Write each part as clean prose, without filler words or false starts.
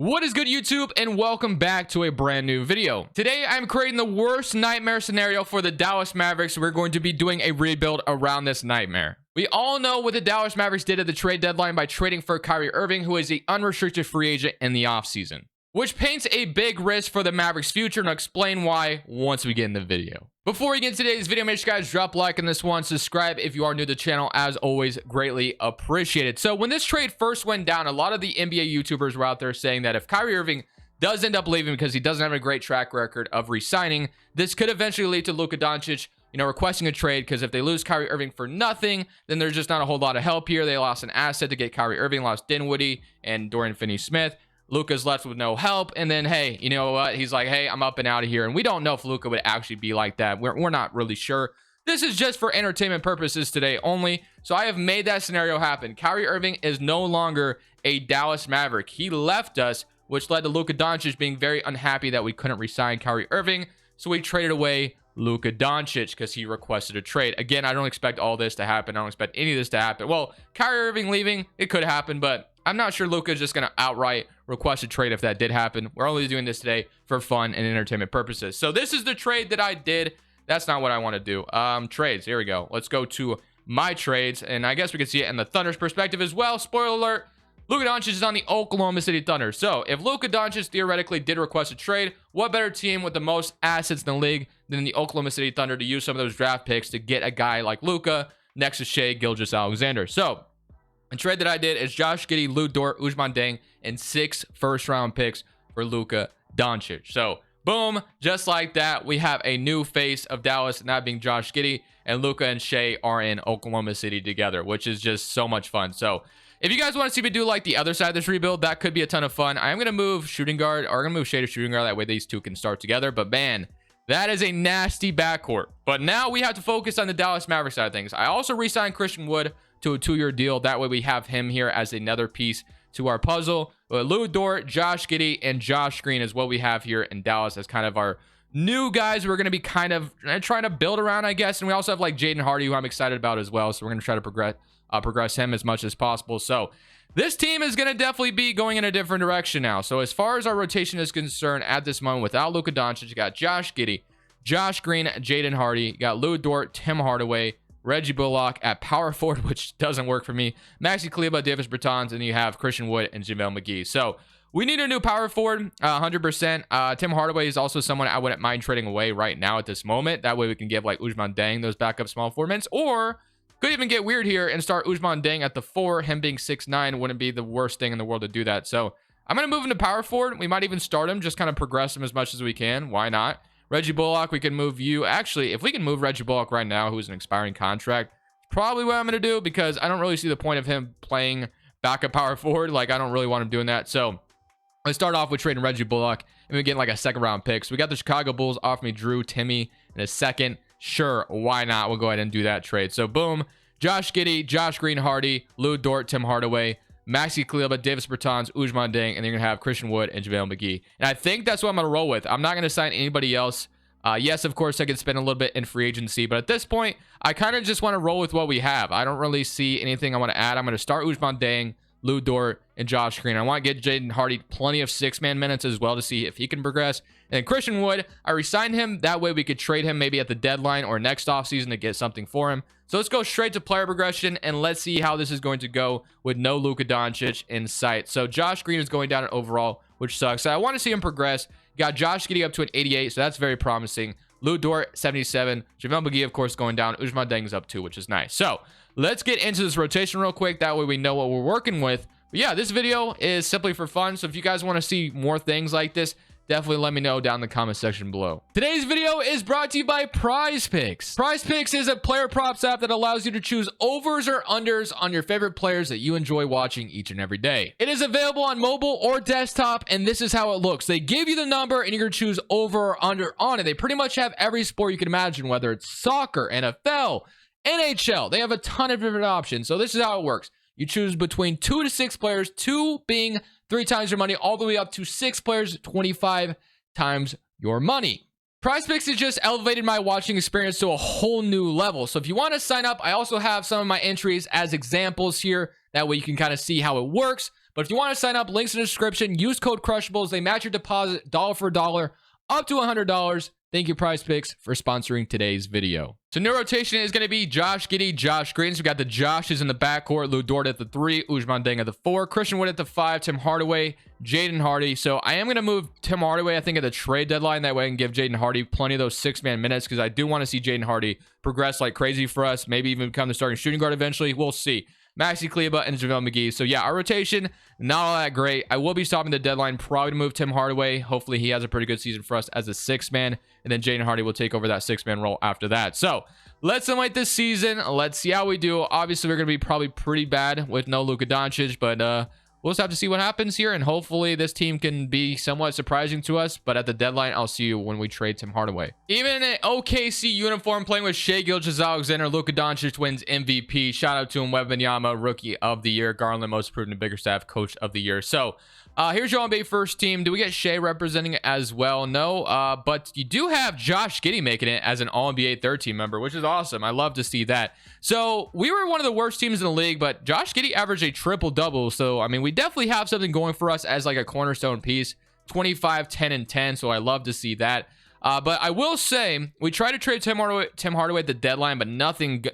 What is good, YouTube, and welcome back to a brand new video. Today I'm creating the worst nightmare scenario for the Dallas Mavericks. We're going to be doing a rebuild around this nightmare. We all know what the Dallas Mavericks did at the trade deadline by trading for Kyrie Irving, who is the unrestricted free agent in the offseason, which paints a big risk for the Mavericks' future, and I'll explain why once we get in the video. Before we get into today's video, make sure you guys drop a like on this one, subscribe if you are new to the channel, as always, greatly appreciated. So when this trade first went down, a lot of the NBA YouTubers were out there saying that if Kyrie Irving does end up leaving because he doesn't have a great track record of re-signing, this could eventually lead to Luka Doncic, requesting a trade, because if they lose Kyrie Irving for nothing, then there's just not a whole lot of help here. They lost an asset to get Kyrie Irving, lost Dinwiddie and Dorian Finney-Smith. Luka's left with no help, and then, hey, you know what? He's like, hey, I'm up and out of here. And we don't know if Luka would actually be like that. We're not really sure. This is just for entertainment purposes today only. So I have made that scenario happen. Kyrie Irving is no longer a Dallas Maverick. He left us, which led to Luka Doncic being very unhappy that we couldn't re-sign Kyrie Irving. So we traded away Luka Doncic because he requested a trade. Again, I don't expect all this to happen. I don't expect any of this to happen. Well, Kyrie Irving leaving, it could happen, but I'm not sure Luka is just going to outright request a trade if that did happen. We're only doing this today for fun and entertainment purposes. So this is the trade that I did. That's not what I want to do. Trades. Here we go. Let's go to my trades, and I guess we can see it in the Thunder's perspective as well. Spoiler alert, Luka Doncic is on the Oklahoma City Thunder. So if Luka Doncic theoretically did request a trade, what better team with the most assets in the league than the Oklahoma City Thunder to use some of those draft picks to get a guy like Luka next to Shai Gilgeous-Alexander? So the trade that I did is Josh Giddey, Lu Dort, Ousmane Dieng, and 6 first-round picks for Luka Doncic. So, boom, just like that, we have a new face of Dallas, not being Josh Giddey, and Luka and Shai are in Oklahoma City together, which is just so much fun. So, if you guys want to see me do like the other side of this rebuild, that could be a ton of fun. I am going to move shooting guard, or I'm going to move Shai to shooting guard. That way these two can start together. But, man, that is a nasty backcourt. But now we have to focus on the Dallas Mavericks side of things. I also re-signed Christian Wood to a 2-year deal. That way we have him here as another piece to our puzzle. Lu Dort, Josh Giddey, and Josh Green is what we have here in Dallas as kind of our new guys we're going to be kind of trying to build around, I guess. And we also have like Jaden Hardy, who I'm excited about as well. So we're going to try to progress him as much as possible. So this team is going to definitely be going in a different direction now. So as far as our rotation is concerned at this moment, without Luka Doncic, you got Josh Giddey, Josh Green, Jaden Hardy, you got Lu Dort, Tim Hardaway, Reggie Bullock at power forward, which doesn't work for me, Maxi Kleber, Davis Bertans, and you have Christian Wood and JaVale McGee. So we need a new power forward, 100%. Tim Hardaway is also someone I wouldn't mind trading away right now at this moment. That way we can give like Ousmane Dieng those backup small formats, or could even get weird here and start Ousmane Dieng at the 4. Him being 6'9" wouldn't be the worst thing in the world to do that. So I'm going to move him to power forward. We might even start him, just kind of progress him as much as we can. Why not? Reggie Bullock, we can move you. Actually, if we can move Reggie Bullock right now, who's an expiring contract, probably what I'm going to do, because I don't really see the point of him playing backup power forward. Like, I don't really want him doing that. So let's start off with trading Reggie Bullock, and we get like a 2nd-round pick. So we got the Chicago Bulls offer me Drew Timmy in a second. Sure, why not? We'll go ahead and do that trade. So boom, Josh Giddey, Josh Green, Hardy, Lu Dort, Tim Hardaway, Maxi Kleber, Davis Bertans, Ousmane Dieng, and then you're going to have Christian Wood and JaVale McGee. And I think that's what I'm going to roll with. I'm not going to sign anybody else. Yes, of course, I could spend a little bit in free agency, but at this point, I kind of just want to roll with what we have. I don't really see anything I want to add. I'm going to start Ousmane Dieng, Lu Dort, and Josh Green. I want to get Jaden Hardy plenty of 6-man minutes as well to see if he can progress. And then Christian Wood, I re-signed him. That way we could trade him maybe at the deadline or next offseason to get something for him. So let's go straight to player progression, and let's see how this is going to go with no Luka Doncic in sight. So Josh Green is going down in overall, which sucks. So I want to see him progress. Got Josh Giddey up to an 88, so that's very promising. Lu Dort, 77. JaVale McGee, of course, going down. Ousmane Dieng is up too, which is nice. So let's get into this rotation real quick. That way we know what we're working with. But yeah, this video is simply for fun. So if you guys want to see more things like this, definitely let me know down in the comment section below. Today's video is brought to you by Prize Picks. Prize Picks is a player props app that allows you to choose overs or unders on your favorite players that you enjoy watching each and every day. It is available on mobile or desktop, and this is how it looks. They give you the number, and you're going to choose over or under on it. They pretty much have every sport you can imagine, whether it's soccer, NFL, NHL. They have a ton of different options. So this is how it works. You choose between 2 to 6 players, 2 being 3 times your money, all the way up to 6 players, 25 times your money. Prize Picks has just elevated my watching experience to a whole new level. So if you want to sign up, I also have some of my entries as examples here. That way you can kind of see how it works. But if you want to sign up, links in the description. Use code Crushables. They match your deposit dollar for dollar up to $100. Thank you, Prize Picks, for sponsoring today's video. So new rotation is going to be Josh Giddey, Josh Green. So we got the Joshes in the backcourt, Lou Dort at the 3, Ousmane Dieng at the 4, Christian Wood at the 5, Tim Hardaway, Jaden Hardy. So I am going to move Tim Hardaway, I think, at the trade deadline. That way I can give Jaden Hardy plenty of those 6-man minutes, because I do want to see Jaden Hardy progress like crazy for us. Maybe even become the starting shooting guard eventually. We'll see. Maxi Kleber and JaVale McGee. So yeah, our rotation, not all that great. I will be stopping the deadline, probably to move Tim Hardaway. Hopefully he has a pretty good season for us as a 6-man. And then Jaden Hardy will take over that 6-man role after that. So let's simulate this season. Let's see how we do. Obviously, we're going to be probably pretty bad with no Luka Doncic, but we'll just have to see what happens here. And hopefully this team can be somewhat surprising to us. But at the deadline, I'll see you when we trade Tim Hardaway. Even in an OKC uniform, playing with Shai Gilgeous-Alexander, Luka Doncic wins MVP. Shout out to him, Wembanyama, Rookie of the Year. Garland, Most Improved and Biggerstaff, Coach of the Year. So here's your NBA first team. Do we get Shai representing it as well? No, but you do have Josh Giddey making it as an All-NBA third team member, which is awesome. I love to see that. So we were one of the worst teams in the league, but Josh Giddey averaged a triple-double. So, I mean, we definitely have something going for us as like a cornerstone piece. 25, 10, and 10. So I love to see that. But I will say, we tried to trade Tim Hardaway at the deadline, but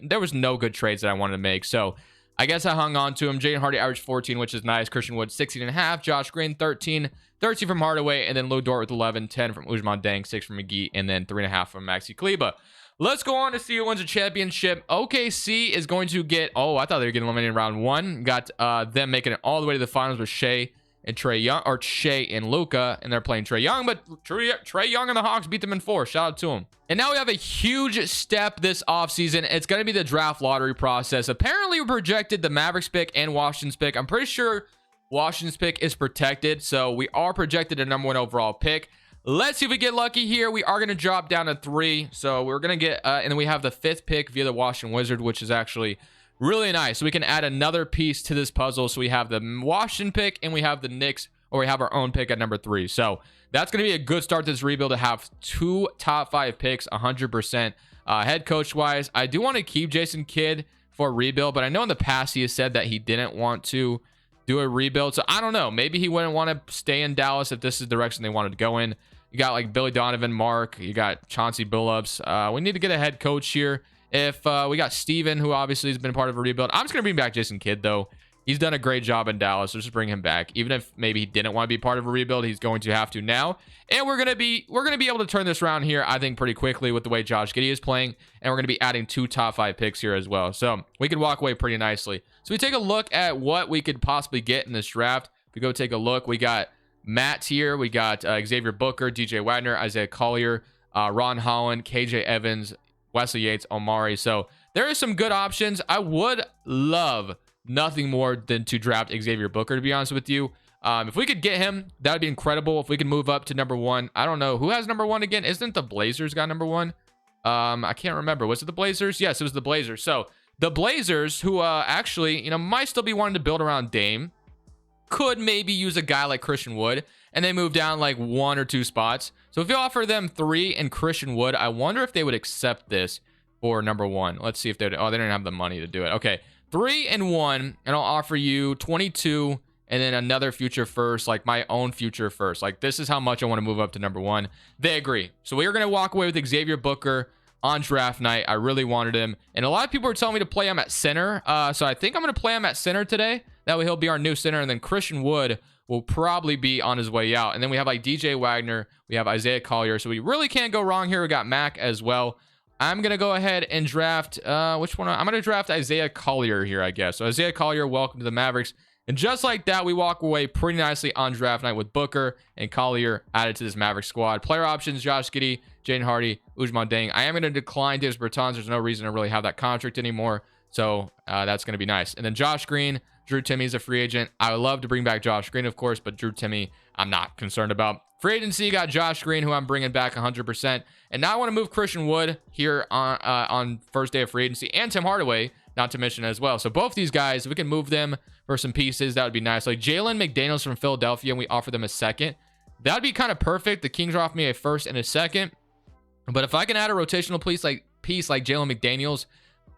there was no good trades that I wanted to make. So I guess I hung on to him. Jaden Hardy averaged 14, which is nice. Christian Wood, 16.5. Josh Green, 13. 13 from Hardaway. And then Lou Dort with 11. 10 from Ousmane Dieng. 6 from McGee. And then 3.5 from Maxi Kleber. Let's go on to see who wins a championship. OKC is going to get... Oh, I thought they were getting eliminated in round 1. Got them making it all the way to the finals with Shai and Trae Young. Or Shai and Luka. And they're playing Trae Young. But Trae Young and the Hawks beat them in 4. Shout out to them. And now we have a huge step this offseason. It's going to be the draft lottery process. Apparently, we projected the Mavericks pick and Washington's pick. I'm pretty sure Washington's pick is protected. So we are projected a number 1 overall pick. Let's see if we get lucky here. We are going to drop down to 3. So we're going to get... and then we have the 5th pick via the Washington Wizards, which is actually really nice. So we can add another piece to this puzzle. So we have the Washington pick and we have the Knicks, or we have our own pick at number 3. So that's going to be a good start to this rebuild to have 2 top 5 picks, 100%. Head coach wise, I do want to keep Jason Kidd for a rebuild, but I know in the past he has said that he didn't want to do a rebuild. So I don't know. Maybe he wouldn't want to stay in Dallas if this is the direction they wanted to go in. You got like Billy Donovan, Mark. You got Chauncey Billups. We need to get a head coach here. If we got Steven, who obviously has been part of a rebuild. I'm just going to bring back Jason Kidd, though. He's done a great job in Dallas, so just bring him back. Even if maybe he didn't want to be part of a rebuild, he's going to have to now. And we're gonna be able to turn this around here, I think, pretty quickly with the way Josh Giddey is playing. And we're gonna be adding 2 top 5 picks here as well. So we can walk away pretty nicely. So we take a look at what we could possibly get in this draft. If we go take a look, we got Matt here. We got Xavier Booker, DJ Wagner, Isaiah Collier, Ron Holland, KJ Evans, Wesley Yates, Omari. So there is some good options. I would love nothing more than to draft Xavier Booker, to be honest with you. If we could get him, that would be incredible. If we could move up to number 1. I don't know. Who has number 1 again? Isn't the Blazers got number 1? I can't remember. Was it the Blazers? Yes, it was the Blazers. So the Blazers, who actually, might still be wanting to build around Dame, could maybe use a guy like Christian Wood, and they move down like 1 or 2 spots. So if you offer them 3 and Christian Wood, I wonder if they would accept this for number 1. Let's see if they would. Oh, they didn't have the money to do it. Okay. 3 and 1, and I'll offer you 22 and then another future first, like my own future first. Like, this is how much I want to move up to number 1. They agree. So we are going to walk away with Xavier Booker on draft night. I really wanted him, and a lot of people are telling me to play him at center. So I think I'm going to play him at center today. That way he'll be our new center, and then Christian Wood will probably be on his way out. And then we have like DJ Wagner. We have Isaiah Collier. So we really can't go wrong here. We got Mac as well. I'm going to go ahead and draft, which one? I'm going to draft Isaiah Collier here, I guess. So Isaiah Collier, welcome to the Mavericks. And just like that, we walk away pretty nicely on draft night with Booker and Collier added to this Mavericks squad. Player options, Josh Giddey, Jaden Hardy, Ousmane Dieng. I am going to decline Davis Bertans. There's no reason to really have that contract anymore. So that's going to be nice. And then Josh Green, Drew Timme is a free agent. I would love to bring back Josh Green, of course, but Drew Timme, I'm not concerned about. Free agency, got Josh Green, who I'm bringing back 100%. And now I want to move Christian Wood here on first day of free agency, and Tim Hardaway, not to mention as well. So both these guys, if we can move them for some pieces, that would be nice. Like Jalen McDaniels from Philadelphia, and we offer them a second. That would be kind of perfect. The Kings are offering me a first and a second. But if I can add a rotational piece like Jalen McDaniels,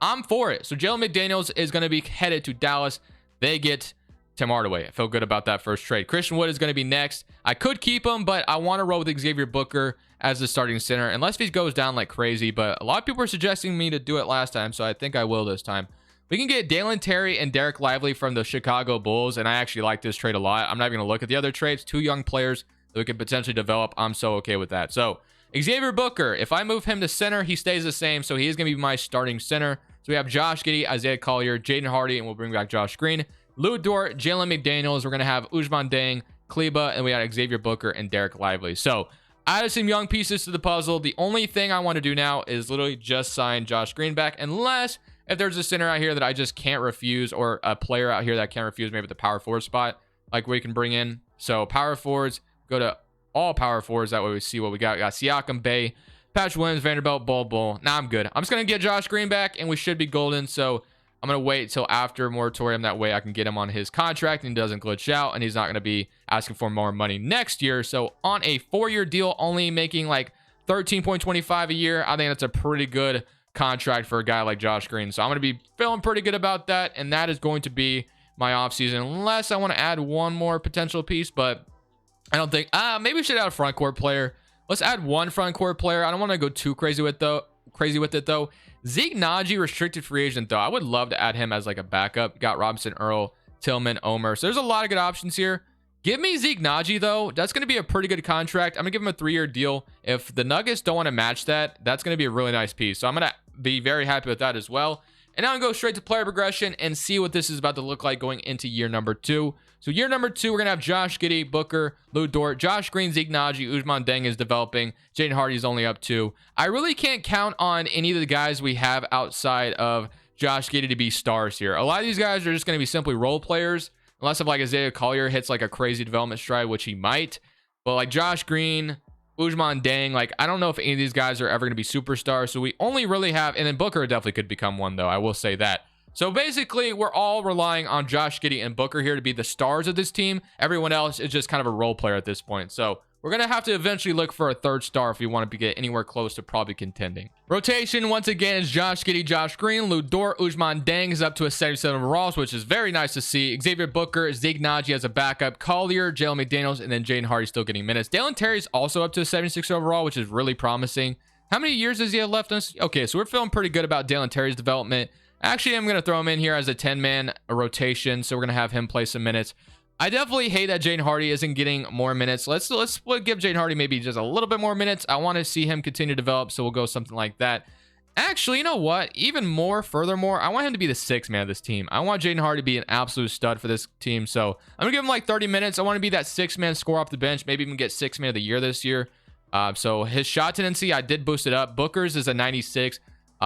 I'm for it. So Jalen McDaniels is going to be headed to Dallas. They get Tim Hardaway. I feel good about that first trade. Christian Wood is going to be next. I could keep him, but I want to roll with Xavier Booker as the starting center, unless he goes down like crazy. But a lot of people are suggesting me to do it last time, so I think I will this time. We can get Dalen Terry and Derek Lively from the Chicago Bulls, and I actually like this trade a lot. I'm not even going to look at the other trades. 2 young players that we could potentially develop. I'm so okay with that. So Xavier Booker, if I move him to center, he stays the same, so he is going to be my starting center. So we have Josh Giddey, Isaiah Collier, Jaden Hardy, and we'll bring back Josh Green. Lou Dort, Jalen McDaniels. We're going to have Ousmane Dieng, Kleba, and we got Xavier Booker and Derek Lively. So I added some young pieces to the puzzle. The only thing I want to do now is literally just sign Josh Green back, unless if there's a center out here that I just can't refuse, or a player out here that I can't refuse, maybe the power forward spot, like we can bring in. So power forwards, go to all power forwards. That way we see what we got. We got Siakam, Bay, Patrick Williams, Vanderbilt, Bull. Nah, I'm good. I'm just going to get Josh Green back, and we should be golden. So I'm going to wait till after moratorium. That way I can get him on his contract and he doesn't glitch out, and he's not going to be asking for more money next year. So on a 4-year deal, only making like 13.25 a year, I think that's a pretty good contract for a guy like Josh Green. So I'm going to be feeling pretty good about that, and that is going to be my offseason, unless I want to add one more potential piece, but I don't think maybe we should add a front court player. Let's add one front court player. I don't want to go too crazy with it though. Zeke Naji, restricted free agent though. I would love to add him as like a backup. Got Robinson, Earl, Tillman, Omer. So there's a lot of good options here. Give me Zeke Naji though. That's going to be a pretty good contract. I'm gonna give him a 3-year deal. If the Nuggets don't want to match that, that's going to be a really nice piece. So I'm gonna be very happy with that as well. And now I'm gonna go straight to player progression and see what this is about to look like going into year number 2. So year number 2, we're gonna have Josh Giddey, Booker, Lou Dort, Josh Green, Zeke Naji, Ousmane Dieng is developing. Jaden Hardy is only up 2. I really can't count on any of the guys we have outside of Josh Giddey to be stars here. A lot of these guys are just gonna be simply role players, unless if like Isaiah Collier hits like a crazy development stride, which he might. But like Josh Green, Ousmane Dieng, like I don't know if any of these guys are ever going to be superstars. So we only really have, and then Booker definitely could become one though, I will say that. So basically we're all relying on Josh Giddey and Booker here to be the stars of this team. Everyone else is just kind of a role player at this point. So we're going to have to eventually look for a 3rd star if we want to get anywhere close to probably contending. Rotation, once again, is Josh Giddey, Josh Green, Lou Dort, Ousmane Dieng is up to a 77 overalls, which is very nice to see. Xavier Booker, Zeke Naji as a backup, Collier, Jalen McDaniels, and then Jaden Hardy still getting minutes. Dalen Terry's also up to a 76 overall, which is really promising. How many years does he have left on us? Okay, so we're feeling pretty good about Dalen Terry's development. Actually, I'm going to throw him in here as a 10-man rotation, so we're going to have him play some minutes. I definitely hate that Jaden Hardy isn't getting more minutes. Let's give Jaden Hardy maybe just a little bit more minutes. I want to see him continue to develop, so we'll go something like that. Actually, you know what? Even more, furthermore, I want him to be the 6th man of this team. I want Jaden Hardy to be an absolute stud for this team, so I'm going to give him like 30 minutes. I want to be that 6-man score off the bench, maybe even get 6th man of the year this year. So his shot tendency, I did boost it up. Booker's is a 96.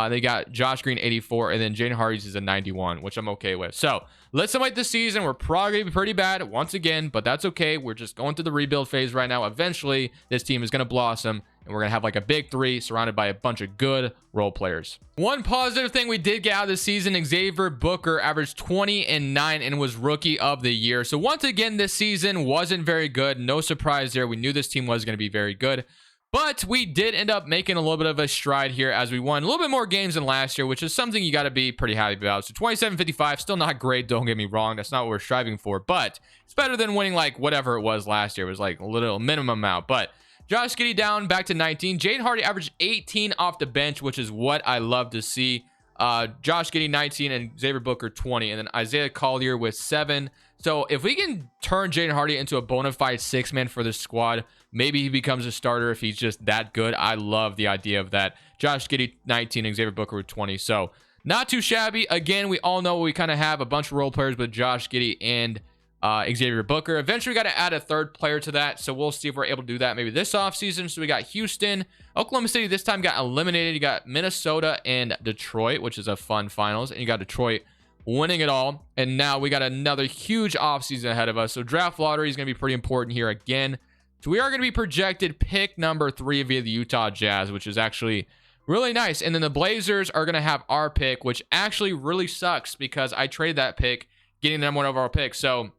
They got Josh Green 84, and then Jaden Hardy's is a 91, which I'm okay with. So let's summate the season. We're probably going to be pretty bad once again, but that's okay. We're just going through the rebuild phase right now. Eventually, this team is going to blossom, and we're going to have like a big 3 surrounded by a bunch of good role players. One positive thing we did get out of the season, Xavier Booker averaged 20 and 9 and was rookie of the year. So once again, this season wasn't very good. No surprise there. We knew this team was going to be very good. But we did end up making a little bit of a stride here as we won a little bit more games than last year, which is something you got to be pretty happy about. So 27-55, still not great. Don't get me wrong. That's not what we're striving for, but it's better than winning like whatever it was last year. It was like a little minimum amount. But Josh Giddey down back to 19. Jaden Hardy averaged 18 off the bench, which is what I love to see. Josh Giddey 19 and Xavier Booker 20, and then Isaiah Collier with 7. So if we can turn Jaden Hardy into a bona fide 6-man for this squad, maybe he becomes a starter if he's just that good. I love the idea of that. Josh Giddey 19 and Xavier Booker with 20. So not too shabby. Again, we all know we kind of have a bunch of role players with Josh Giddey and Xavier Booker. Eventually, we got to add a 3rd player to that. So we'll see if we're able to do that maybe this offseason. So we got Houston. Oklahoma City this time got eliminated. You got Minnesota and Detroit, which is a fun finals. And you got Detroit winning it all. And now we got another huge offseason ahead of us. So draft lottery is going to be pretty important here again. So we are going to be projected pick number 3 via the Utah Jazz, which is actually really nice. And then the Blazers are going to have our pick, which actually really sucks because I traded that pick getting the number 1 overall pick. So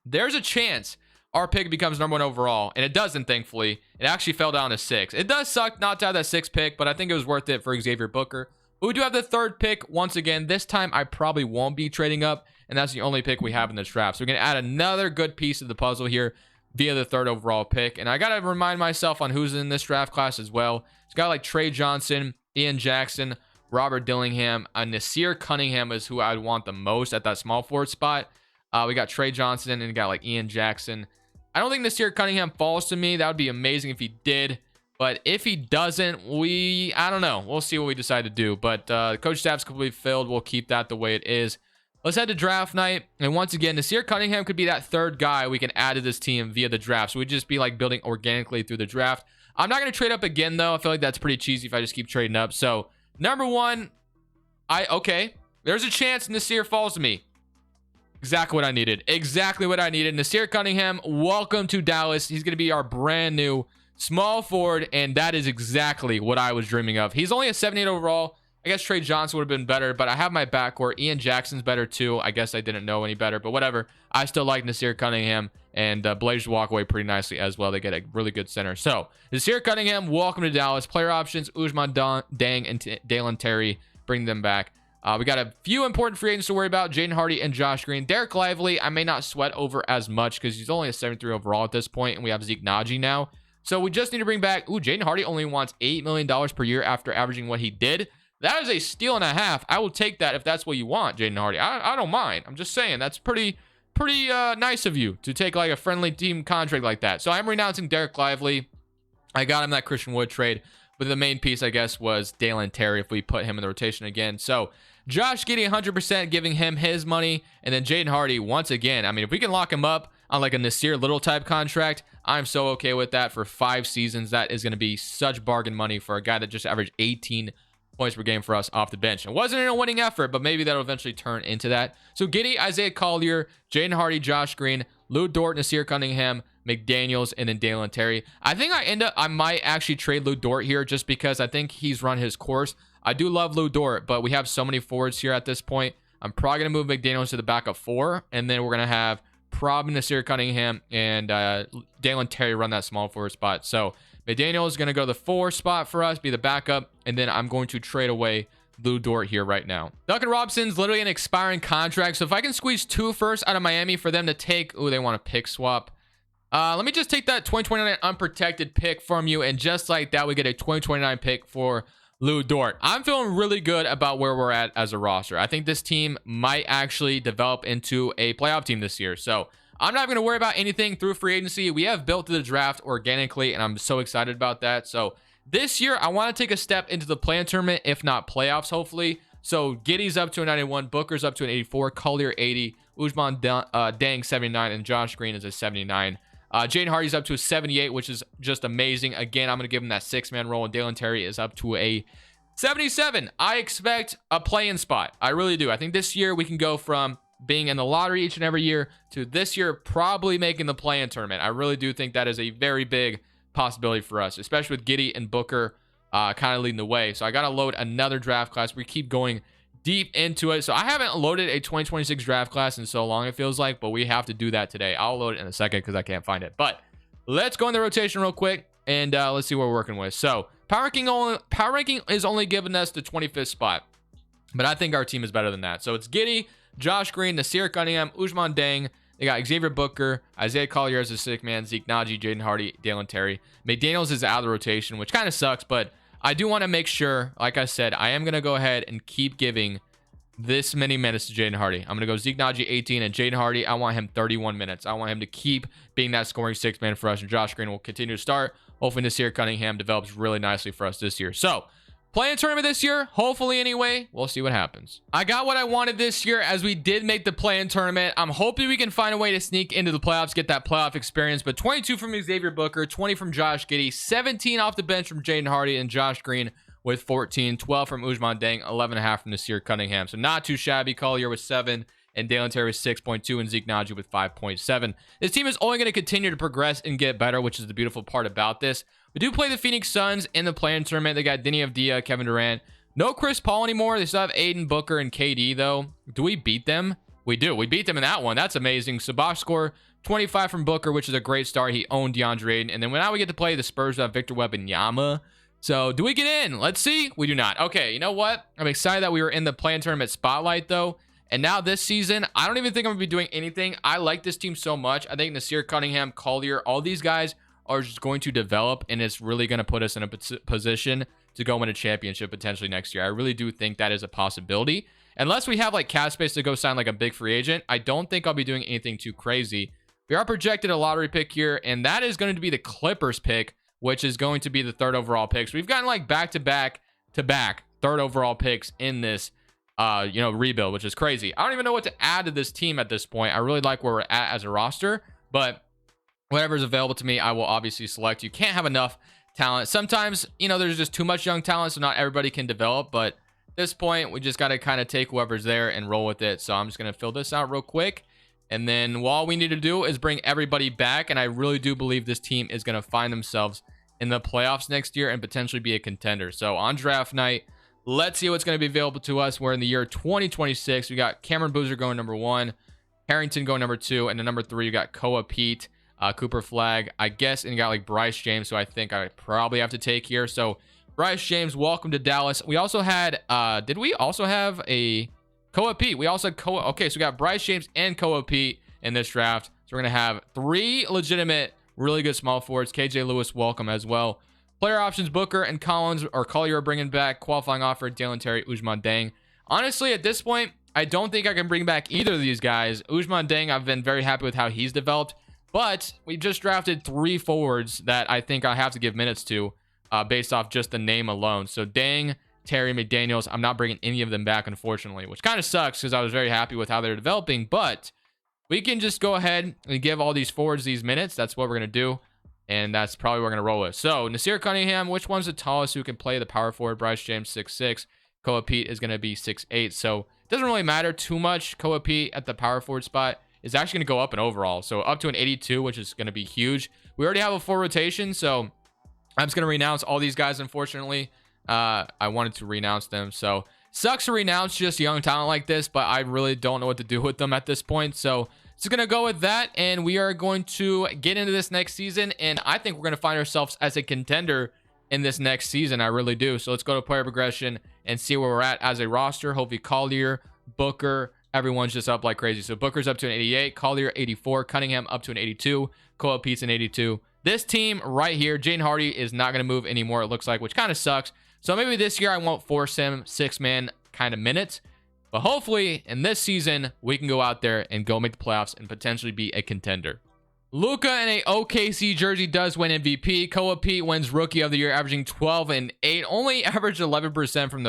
there's a chance our pick becomes number 1 overall, and it doesn't, thankfully. It actually fell down to 6. It does suck not to have that 6th pick, but I think it was worth it for Xavier Booker. But we do have the 3rd pick once again. This time, I probably won't be trading up. and that's the only pick we have in this draft. So we're going to add another good piece of the puzzle here via the 3rd overall pick. And I got to remind myself on who's in this draft class as well. It's got like Trey Johnson, Ian Jackson, Robert Dillingham, Nasir Cunningham is who I'd want the most at that small forward spot. We got Trey Johnson and we got like Ian Jackson. I don't think Nasir Cunningham falls to me. That would be amazing if he did. But if he doesn't, I don't know. We'll see what we decide to do. But the coach staff's completely filled. We'll keep that the way it is. Let's head to draft night. And once again, Nasir Cunningham could be that 3rd guy we can add to this team via the draft. So we'd just be like building organically through the draft. I'm not going to trade up again, though. I feel like that's pretty cheesy if I just keep trading up. So number 1, okay. There's a chance Nasir falls to me. Exactly what I needed. Exactly what I needed. Nasir Cunningham, welcome to Dallas. He's going to be our brand new small forward, and that is exactly what I was dreaming of. He's only a 78 overall. I guess Trey Johnson would have been better, but I have my backcourt. Ian Jackson's better too. I guess I didn't know any better, but whatever. I still like Nasir Cunningham, and Blazers walk away pretty nicely as well. They get a really good center. So, Nasir Cunningham, welcome to Dallas. Player options, Ousmane Dang and Dalen Terry. Bring them back. We got a few important free agents to worry about. Jaden Hardy and Josh Green. Derek Lively, I may not sweat over as much because he's only a 73 overall at this point, and we have Zeke Naji now. So we just need to bring back... Jaden Hardy only wants $8 million per year after averaging what he did. That is a steal and a half. I will take that if that's what you want, Jaden Hardy. I don't mind. I'm just saying, that's pretty nice of you to take like a friendly team contract like that. So I'm renouncing Derek Lively. I got him that Christian Wood trade. But the main piece, I guess, was Dalen Terry if we put him in the rotation again. So Josh Giddey 100%, giving him his money. And then Jaden Hardy, once again, I mean, if we can lock him up on like a Nasir Little type contract, I'm so okay with that for 5 seasons. That is going to be such bargain money for a guy that just averaged 18 points per game for us off the bench. It wasn't in a winning effort, but maybe that'll eventually turn into that. So Giddey, Isaiah Collier, Jaden Hardy, Josh Green, Lou Dort, Nasir Cunningham, McDaniels, and then Dalen Terry. I think I might actually trade Lou Dort here just because I think he's run his course. I do love Lou Dort, but we have so many forwards here at this point. I'm probably going to move McDaniels to the backup 4, and then we're going to have probably Nasir Cunningham and Dalen Terry run that small forward spot. So McDaniels is going to go to the 4 spot for us, be the backup, and then I'm going to trade away Lou Dort here right now. Duncan Robinson's literally an expiring contract, so if I can squeeze 2 firsts out of Miami for them to take... they want a pick swap. Let me just take that 2029 unprotected pick from you, and just like that, we get a 2029 pick for Lou Dort. I'm feeling really good about where we're at as a roster. I think this team might actually develop into a playoff team this year. So I'm not going to worry about anything through free agency. We have built to the draft organically, and I'm so excited about that. So this year, I want to take a step into the play-in tournament, if not playoffs, hopefully. So Giddey's up to a 91, Booker's up to an 84, Collier 80, Ousmane Dang 79, and Josh Green is a 79. Jaden Hardy's up to a 78, which is just amazing. Again, I'm going to give him that 6-man role, and Dalen Terry is up to a 77. I expect a play-in spot. I really do. I think this year we can go from being in the lottery each and every year to this year probably making the play-in tournament. I really do think that is a very big possibility for us, especially with Giddey and Booker kind of leading the way. So I got to load another draft class. We keep going deep into it. So I haven't loaded a 2026 draft class in so long, it feels like, but we have to do that today. I'll load it in a second because I can't find it. But let's go in the rotation real quick, and let's see what we're working with. So power ranking is only giving us the 25th spot, but I think our team is better than that. So it's Giddey, Josh Green, Nasir Cunningham, Ousmane Dang. They got Xavier Booker, Isaiah Collier as a 6-man, Zeke Naji, Jaden Hardy, Dalen Terry. McDaniels is out of the rotation, which kind of sucks, but I do want to make sure, like I said, I am going to go ahead and keep giving this many minutes to Jaden Hardy. I'm going to go Zeke Naji 18, and Jaden Hardy, I want him 31 minutes. I want him to keep being that scoring 6-man for us, and Josh Green will continue to start. Hopefully Nasir Cunningham develops really nicely for us this year. So play-in tournament this year, hopefully anyway. We'll see what happens. I got what I wanted this year as we did make the play-in tournament. I'm hoping we can find a way to sneak into the playoffs, get that playoff experience. But 22 from Xavier Booker, 20 from Josh Giddey, 17 off the bench from Jaden Hardy and Josh Green with 14, 12 from Ousmane Dang, 11.5 from Nasir Cunningham. So not too shabby. Collier with 7, and Dalen Terry with 6.2, and Zeke Naji with 5.7. This team is only going to continue to progress and get better, which is the beautiful part about this. We do play the Phoenix Suns in the play-in tournament. They got Denny Avdia, Kevin Durant. No Chris Paul anymore. They still have Aiden, Booker, and KD, though. Do we beat them? We do. We beat them in that one. That's amazing. So box score, 25 from Booker, which is a great start. He owned DeAndre Aiden. And then now we get to play the Spurs with Victor Wembanyama. So do we get in? Let's see. We do not. Okay, you know what? I'm excited that we were in the play-in tournament spotlight, though. And now this season, I don't even think I'm going to be doing anything. I like this team so much. I think Nasir Cunningham, Collier, all these guys are just going to develop, and it's really going to put us in a position to go win a championship potentially next year. I really do think that is a possibility. Unless we have like cap space to go sign like a big free agent, I don't think I'll be doing anything too crazy. We are projected a lottery pick here, and that is going to be the Clippers pick, which is going to be the 3rd overall pick. So we've gotten like back-to-back 3rd overall picks in this rebuild, which is crazy. I don't even know what to add to this team at this point. I really like where we're at as a roster, but whatever is available to me, I will obviously select. You can't have enough talent. Sometimes, there's just too much young talent, so not everybody can develop, but at this point, we just got to kind of take whoever's there and roll with it. So I'm just going to fill this out real quick. And then all we need to do is bring everybody back. And I really do believe this team is going to find themselves in the playoffs next year and potentially be a contender. So on draft night, let's see what's going to be available to us. We're in the year 2026. We got Cameron Boozer going number 1, Harrington going number 2, and then number 3, you got Koa Pete, Cooper Flag, I guess, and you got like Bryce James, who I think I probably have to take here. So Bryce James, welcome to Dallas. We also had, did we also have a Koa Pete? We also had Koa. Okay, so we got Bryce James and Koa Pete in this draft. So we're going to have 3 legitimate, really good small forwards. KJ Lewis, welcome as well. Player options, Booker and Collins or Collier are bringing back. Qualifying offer, Dalen Terry, Ousmane Dieng. Honestly, at this point, I don't think I can bring back either of these guys. Ousmane Dieng, I've been very happy with how he's developed. But we just drafted 3 forwards that I think I have to give minutes to based off just the name alone. So Dieng, Terry, McDaniels, I'm not bringing any of them back, unfortunately, which kind of sucks because I was very happy with how they're developing. But we can just go ahead and give all these forwards these minutes. That's what we're going to do. And that's probably what we're going to roll with. So Nasir Cunningham, which one's the tallest who can play the power forward? Bryce James, 6'6". Koa Pete is going to be 6'8". So it doesn't really matter too much. Koa Pete at the power forward spot is actually going to go up in overall. So up to an 82, which is going to be huge. We already have a full rotation. So I'm just going to renounce all these guys, unfortunately. I wanted to renounce them. So sucks to renounce just young talent like this, but I really don't know what to do with them at this point. So just going to go with that, and we are going to get into this next season, and I think we're going to find ourselves as a contender in this next season. I really do. So let's go to player progression and see where we're at as a roster. Hopefully Collier, Booker, everyone's just up like crazy. So Booker's up to an 88, Collier 84, Cunningham up to an 82, Koa Pete's an 82. This team right here, Jaden Hardy is not going to move anymore, it looks like, which kind of sucks. So maybe this year I won't force him 6-man kind of minutes. But hopefully, in this season, we can go out there and go make the playoffs and potentially be a contender. Luka in a OKC jersey does win MVP. Koa Pete wins Rookie of the Year, averaging 12 and 8. Only averaged 11% from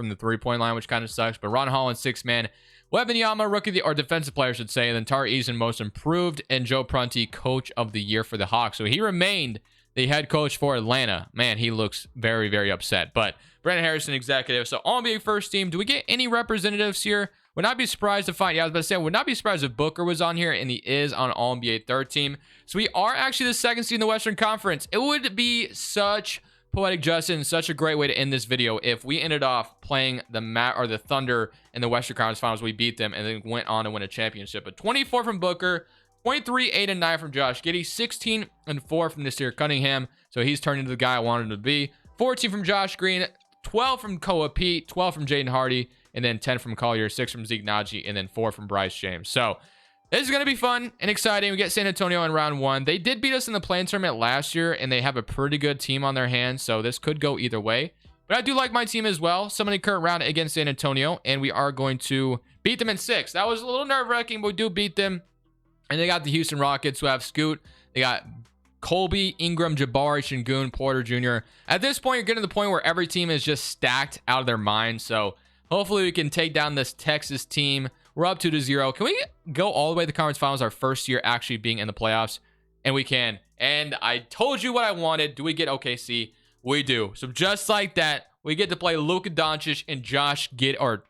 the three-point line, which kind of sucks. But Ron Holland, 6-man. Wembanyama, Rookie of the or Defensive Player, should say. And then Tari Eason, Most Improved. And Joe Prunty, Coach of the Year for the Hawks. So he remained the head coach for Atlanta. Man, he looks very, very upset. But Brandon Harrison, executive. So All-NBA first team. Do we get any representatives here? Would not be surprised to find. Yeah, I was about to say, I would not be surprised if Booker was on here, and he is on All-NBA third team. So we are actually the 2nd seed in the Western Conference. It would be such poetic justice and such a great way to end this video if we ended off playing the Thunder in the Western Conference Finals. We beat them and then went on to win a championship. But 24 from Booker, 23, 8, and 9 from Josh Giddey, 16 and 4 from Nasir Cunningham. So he's turned into the guy I wanted him to be. 14 from Josh Green, 12 from Koa Pete, 12 from Jaden Hardy, and then 10 from Collier, 6 from Zeke Naji, and then 4 from Bryce James. So this is going to be fun and exciting. We get San Antonio in round 1. They did beat us in the play-in tournament last year, and they have a pretty good team on their hands, so this could go either way. But I do like my team as well. Summoning current round against San Antonio, and we are going to beat them in 6. That was a little nerve-wracking, but we do beat them. And they got the Houston Rockets, who have Scoot. They got Colby, Ingram, Jabari, Şengün, Porter Jr. At this point, you're getting to the point where every team is just stacked out of their mind. So hopefully we can take down this Texas team. We're up 2-0. Can we go all the way to the conference finals our first year actually being in the playoffs? And we can. And I told you what I wanted. Do we get OKC? We do. So just like that, we get to play Luka Doncic and Josh Giddey, or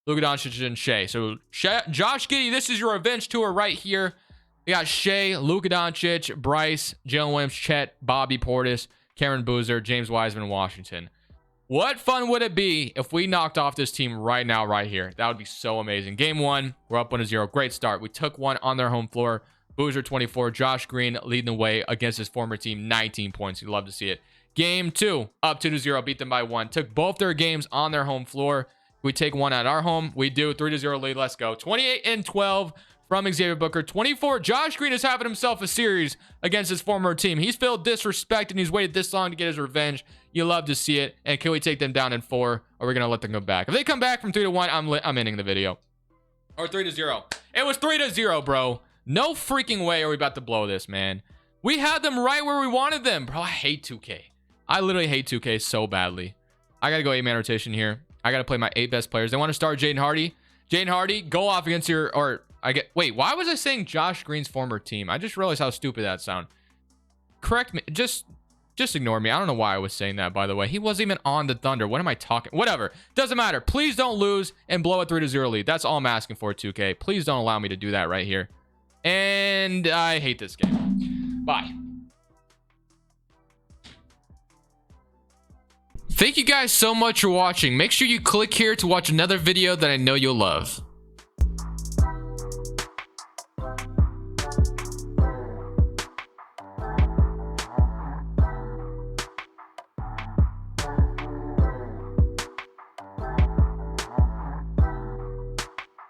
Luka Doncic and Shea. So Josh Giddey, this is your revenge tour right here. We got Shea, Luka Doncic, Bryce, Jalen Williams, Chet, Bobby Portis, Cameron Boozer, James Wiseman, Washington. What fun would it be if we knocked off this team right now, right here? That would be so amazing. Game 1, we're up 1-0. Great start. We took one on their home floor. Boozer 24, Josh Green leading the way against his former team, 19 points. You'd love to see it. Game 2, up 2-0, beat them by 1. Took both their games on their home floor. We take one at our home. We do. 3-0 lead. Let's go. 28-12 from Xavier Booker. 24. Josh Green is having himself a series against his former team. He's felt disrespected and he's waited this long to get his revenge. You love to see it. And can we take them down in 4? Or are we going to let them go back? If they come back from 3-1, I'm ending the video. Or 3-0. It was 3-0, bro. No freaking way are we about to blow this, man. We had them right where we wanted them. Bro, I hate 2K. I literally hate 2K so badly. I got to go 8-man rotation here. I got to play my 8 best players. They want to start Jaden Hardy. Jaden Hardy, go off against your... Wait, why was I saying Josh Green's former team? I just realized how stupid that sounded. Correct me. Just ignore me. I don't know why I was saying that, by the way. He wasn't even on the Thunder. What am I talking? Whatever. Doesn't matter. Please don't lose and blow a 3-0 lead. That's all I'm asking for, 2K. Please don't allow me to do that right here. And I hate this game. Bye. Thank you guys so much for watching. Make sure you click here to watch another video that I know you'll love.